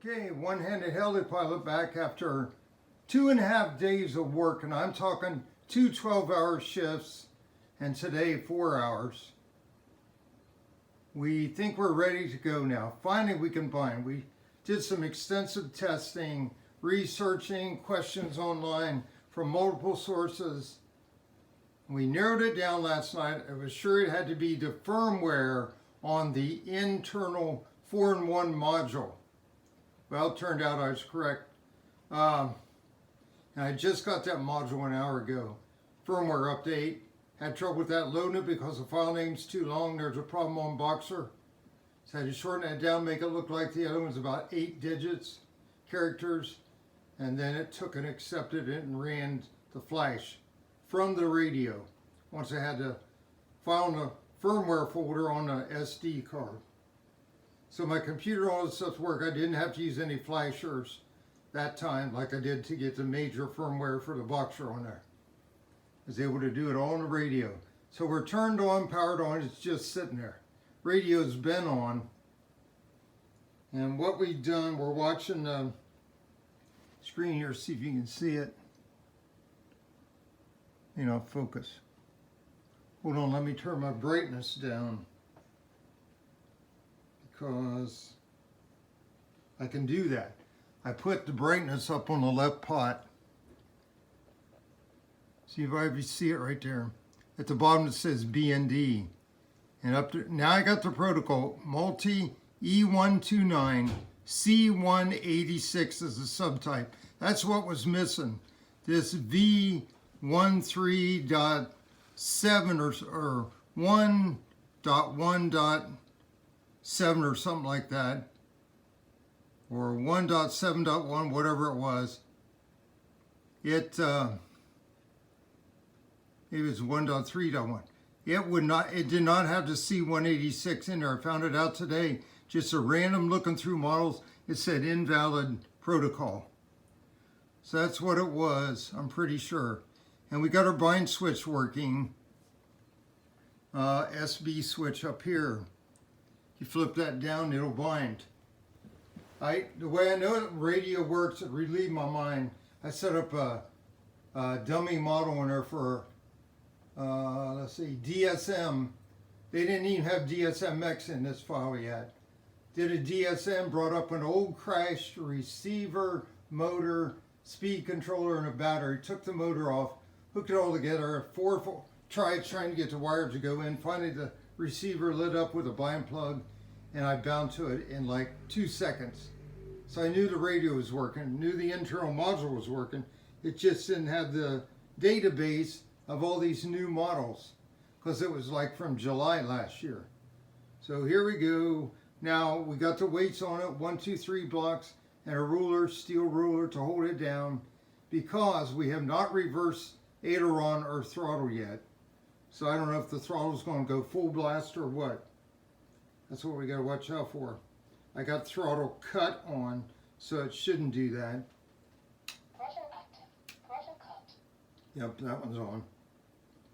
Okay, one-handed helipilot back after 2.5 days of work, and I'm talking 2 12-hour shifts, and today 4 hours. We think we're ready to go now. Finally, we can bind. We did some extensive testing, researching questions online from multiple sources. We narrowed it down last night. I was sure it had to be the firmware on the internal 4-in-1 module. Well, it turned out I was correct. And I just got that module an hour ago. Firmware update. Had trouble with that loading it because the file name's too long. There's a problem on BOXER. So I had to shorten it down, make it look like the other one's about 8 digits, characters. And then it took and accepted it and ran the flash from the radio. Once I had to file in the firmware folder on the SD card. So my computer, all this stuff worked. I didn't have to use any flashers that time like I did to get the major firmware for the BOXER on there. I was able to do it all on the radio. So we're turned on, powered on, it's just sitting there. Radio's been on. And what we've done, we're watching the screen here, see if you can see it. You know, focus. Hold on, let me turn my brightness down. Because I can do that. I put the brightness up on the left pot. See if I see it right there. At the bottom it says BND. And up to now I got the protocol. Multi E129 C186 is the subtype. That's what was missing. This V13.7 or 1.1.7 or something like that, or 1.7.1, whatever it was. It was 1.3.1. It did not have the C186 in there. I found it out today. Just a random looking through models. It said invalid protocol. So that's what it was, I'm pretty sure. And we got our bind switch working. SB switch up here. You flip that down, it'll bind. The way I know radio works, it relieved my mind. I set up a dummy model in there for, let's see, DSM. They didn't even have DSMX in this file yet. Did a DSM, brought up an old crashed receiver, motor, speed controller, and a battery. Took the motor off, hooked it all together. Trying to get the wire to go in. Finally, the receiver lit up with a bind plug, and I bound to it in like 2 seconds. So I knew the radio was working, knew the internal module was working. It just didn't have the database of all these new models because it was like from July last year. So here we go. Now we got the weights on it, 1, 2, 3 blocks, and a ruler, steel ruler to hold it down because we have not reversed aileron or throttle yet. So I don't know if the throttle's going to go full blast or what. That's what we got to watch out for. I got throttle cut on, so it shouldn't do that. Throttle active. Throttle cut. Yep, that one's on.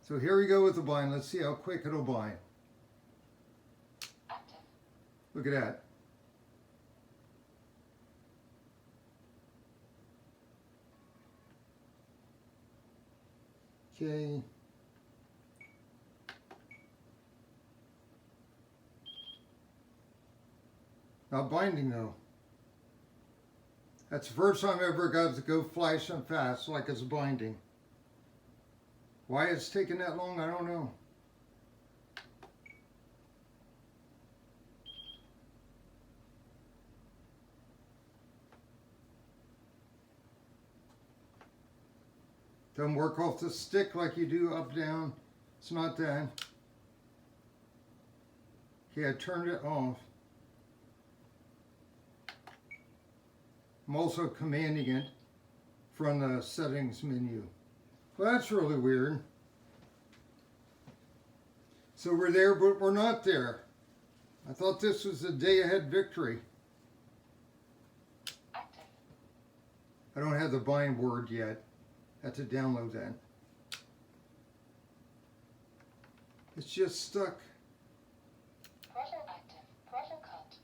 So here we go with the bind. Let's see how quick it'll bind. Active. Look at that. Okay. Not binding though. That's the first time I ever got to go flashing fast like it's binding. Why it's taking that long, I don't know. Doesn't work off the stick like you do up, down. It's not that. Okay, I turned it off. I'm also commanding it from the settings menu. Well, that's really weird. So we're there, but we're not there. I thought this was a day-ahead victory. Active. I don't have the bind word yet. I have to download that. It's just stuck. Throttle active. Throttle cut.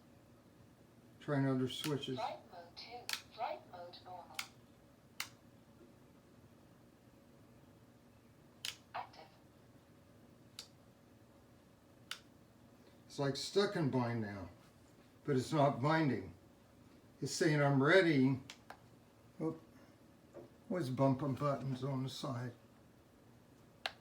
Trying other switches. Flight mode like stuck in bind now, but it's not binding. It's saying I'm ready. Oh, always bumping buttons on the side. It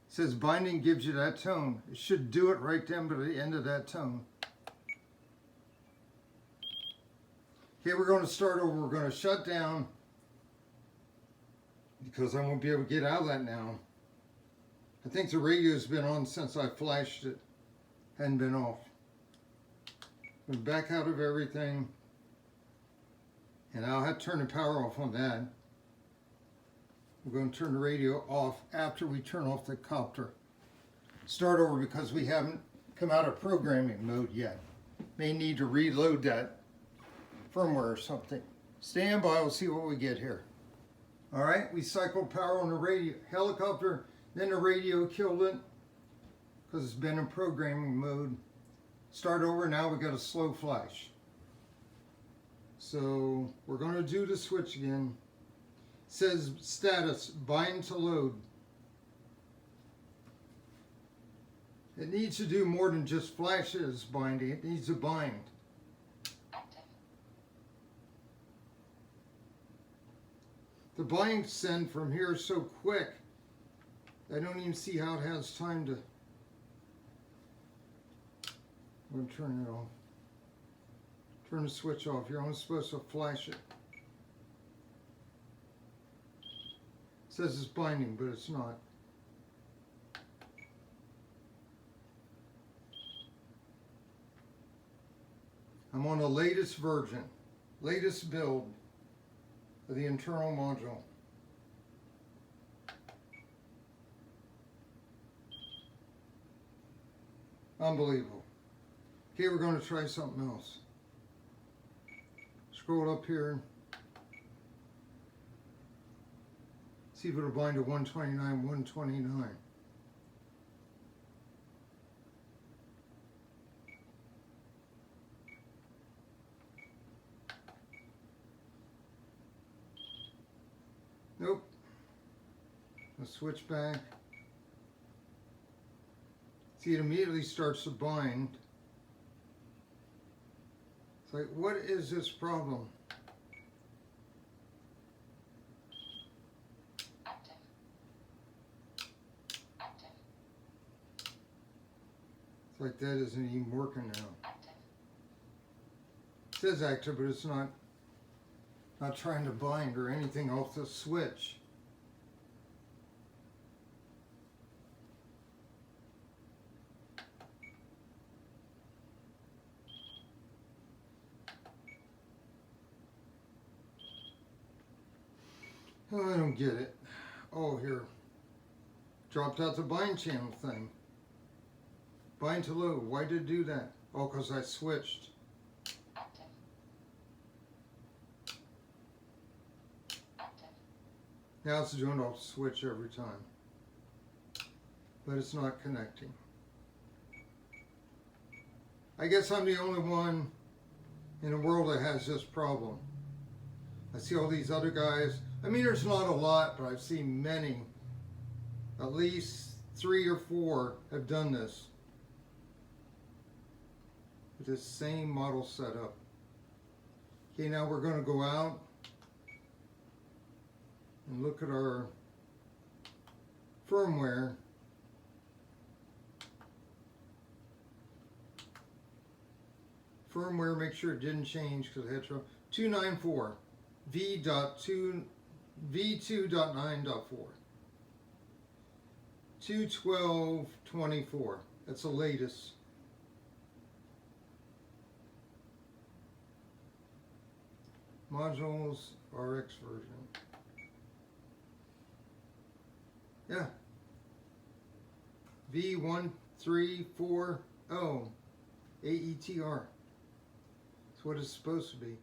says binding gives you that tone. It should do it right down to the end of that tone. Okay, we're going to start over. We're going to shut down because I won't be able to get out of that now. I think the radio's been on since I flashed it. Hadn't been off. I'm back out of everything. And I'll have to turn the power off on that. We're going to turn the radio off after we turn off the copter. Start over because we haven't come out of programming mode yet. May need to reload that firmware or something. Stand by, we'll see what we get here. All right, we cycled power on the radio helicopter, then the radio killed it because it's been in programming mode. Start over, now we got a slow flash. So we're going to do the switch again. It says status, bind to load. It needs to do more than just flashes binding, it needs to bind. The bind send from here is so quick, I don't even see how it has time to. I'm going to turn it off. Turn the switch off. You're only supposed to flash it. It says it's binding, but it's not. I'm on the latest version, latest build of the internal module. Unbelievable. Okay, we're going to try something else. Scroll up here. See if it'll bind to 129, 129. Nope. Let's switch back. See, it immediately starts to bind. It's like, what is this problem? Active. Active. It's like that isn't even working now. Active. It says active, but it's not trying to bind or anything off the switch. Oh, I don't get it. Oh, here. Dropped out the bind channel thing. Bind to load. Why did it do that? Oh, because I switched. Active. Active. Now it's doing off switch every time. But it's not connecting. I guess I'm the only one in the world that has this problem. I see all these other guys. I mean, there's not a lot, but I've seen many. At least 3 or 4 have done this. With this same model setup. Okay, now we're going to go out and look at our firmware. Firmware, make sure it didn't change because I had trouble. 294 V2.9.4 212.24. That's the latest. Modules RX version. Yeah. V1340 AETR. That's what it's supposed to be.